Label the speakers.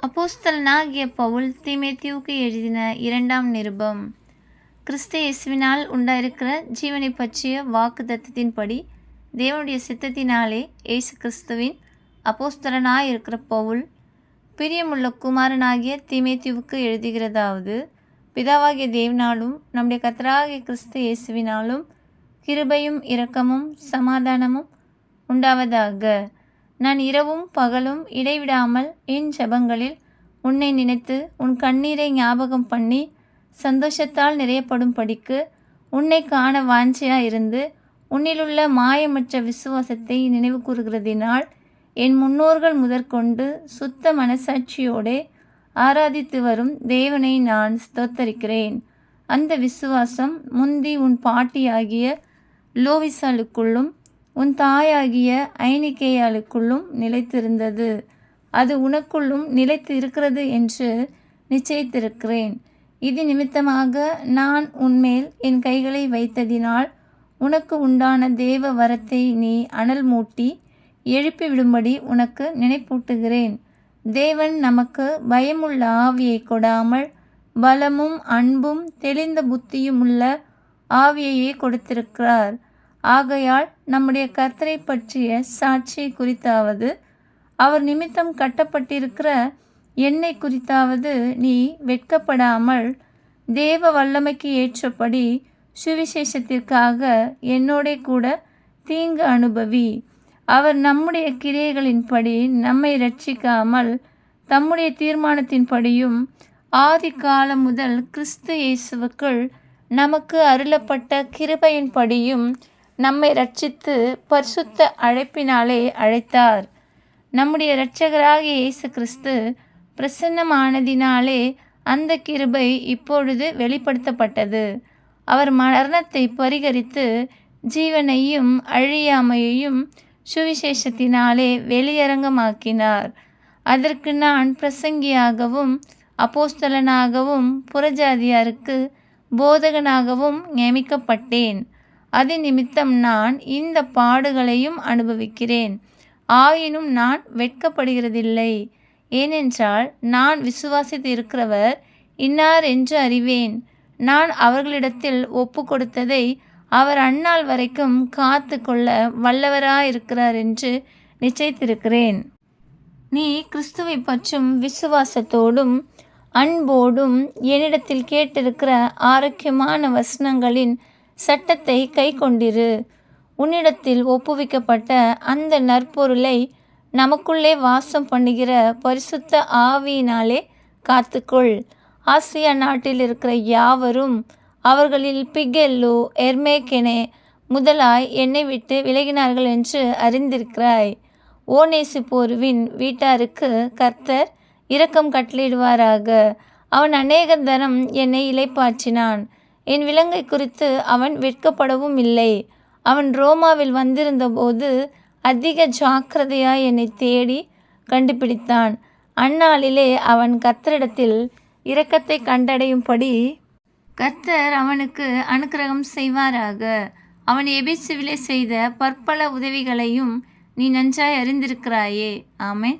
Speaker 1: அப்போஸ்தலனாகிய பவுல் தீமோத்தேயுவுக்கு எழுதின 2ஆம் நிருபம். கிறிஸ்து இயேசுவினால் உண்டாயிருக்கிற ஜீவனை பற்றிய வாக்குத்தத்தத்தின்படி தேவனுடைய சித்தத்தினாலே இயேசு கிறிஸ்துவின் அப்போஸ்தலனாயிருக்கிற பவுல், பிரியமுள்ள குமாரனாகிய தீமோத்தேயுவுக்கு எழுதுகிறதாவது: பிதாவாகிய தேவனாலும் நம்முடைய கர்த்தராகிய கிறிஸ்து இயேசுவினாலும் கிருபையும் இரக்கமும் சமாதானமும் உண்டாவதாக. நான் இரவும் பகலும் இடைவிடாமல் என் ஜெபங்களில் உன்னை நினைத்து உன் கண்ணீரை ஞாபகம் பண்ணி சந்தோஷத்தால் நிறையப்படும்படிக்கு உன்னை காண வாஞ்சையாயிருந்து உன்னிலுள்ள மாயமற்ற விசுவாசத்தை நினைவு கூறுகிறதினால் என் முன்னோர்கள் முதற்கொண்டு சுத்த மனசாட்சியோடே ஆராதித்து வரும் தேவனை நான் ஸ்தோத்தரிக்கிறேன். அந்த விசுவாசம் முந்தி உன் பாட்டியாகிய லோவிசாளுக்குள்ளும் உன் தாயாகிய ஐனிகேயாளுக்குள்ளும் நிலைத்திருந்தது. அது உனக்குள்ளும் நிலைத்து இருக்கிறது என்று நிச்சயித்திருக்கிறேன். இது நிமித்தமாக நான் உன்மேல் என் கைகளை வைத்ததினால் உனக்கு உண்டான தேவ வரத்தை நீ அனல் மூட்டி எழுப்பிவிடும்படி உனக்கு நினைப்பூட்டுகிறேன். தேவன் நமக்கு பயமுள்ள ஆவியை கொடாமல் பலமும் அன்பும் தெளிந்த புத்தியுமுள்ள ஆவியையே கொடுத்திருக்கிறார். ஆகையால் நம்முடைய கர்த்தரை பற்றிய சாட்சியை குறித்தாவது அவர் நிமித்தம் கட்டப்பட்டிருக்கிற என்னை குறித்தாவது நீ வெட்கப்படாமல் தேவ வல்லமைக்கு ஏற்றபடி சுவிசேஷத்திற்காக என்னோடே கூட தீங்கு அனுபவி. அவர் நம்முடைய கிரியைகளின்படி நம்மை இரட்சிக்காமல் தம்முடைய தீர்மானத்தின்படியும் ஆதி காலம் முதல் கிறிஸ்து இயேசுவுக்குள் நமக்கு அருளப்பட்ட கிருபையின்படியும் நம்மை இரட்சித்து பரிசுத்த அழைப்பினாலே அழைத்தார். நம்முடைய இரட்சகராகிய இயேசு கிறிஸ்து பிரசன்னமானதினாலே அந்த கிருபை இப்பொழுது வெளிப்படுத்தப்பட்டது. அவர் மரணத்தை பரிகரித்து ஜீவனையும் அழியாமையையும் சுவிசேஷத்தினாலே வெளியரங்கமாக்கினார். அதற்கு நான் பிரசங்கியாகவும் அப்போஸ்தலனாகவும் புறஜாதியாருக்கு போதகனாகவும் நியமிக்கப்பட்டேன். அது நிமித்தம் நான் இந்த பாடுகளையும் அனுபவிக்கிறேன். ஆயினும் நான் வெட்கப்படுகிறதில்லை. ஏனென்றால் நான் விசுவாசித்து இருக்கிறவர் இன்னார் என்று அறிவேன். நான் அவர்களிடத்தில் ஒப்பு கொடுத்ததை அவர் அந்நாள் வரைக்கும் காத்து கொள்ள வல்லவராயிருக்கிறார் என்று நிச்சயித்திருக்கிறேன். நீ கிறிஸ்துவை பற்றும் விசுவாசத்தோடும் அன்போடும் என்னிடத்தில் கேட்டிருக்கிற ஆரோக்கியமான வசனங்களின் சட்டத்தை கை கொண்டிரு. உன்னிடத்தில் ஒப்புவிக்கப்பட்ட அந்த நற்பொருளை நமக்குள்ளே வாசம் பண்ணுகிற பரிசுத்த ஆவியினாலே காத்துக்கொள். ஆசியா நாட்டில் இருக்கிற யாவரும் அவர்களில் பிகெல்லு எர்மேக்கெனே முதலாய் என்னை விட்டு விலகினார்கள் என்று அறிந்திருக்கிறாய். ஓநேசிப்போருவின் வீட்டாருக்கு கர்த்தர் இரக்கம் கட்டளையிடுவாராக. அவன் அநேக தரம் என்னை இளைப்பாற்றினான். என் விலங்கை குறித்து அவன் வெட்கப்படவும் இல்லை. அவன் ரோமாவில் வந்திருந்தபோது அதிக ஜாக்கிரதையாய் என்னை தேடி கண்டுபிடித்தான். அந்நாளிலே அவன் கர்த்தரிடத்தில் இரக்கத்தை கண்டடையும்படி கர்த்தர் அவனுக்கு அனுக்கிரகம் செய்வாராக. அவன் எபேசுவிலே செய்த பற்பல உதவிகளையும் நீ நன்றாய் அறிந்திருக்கிறாயே. ஆமென்.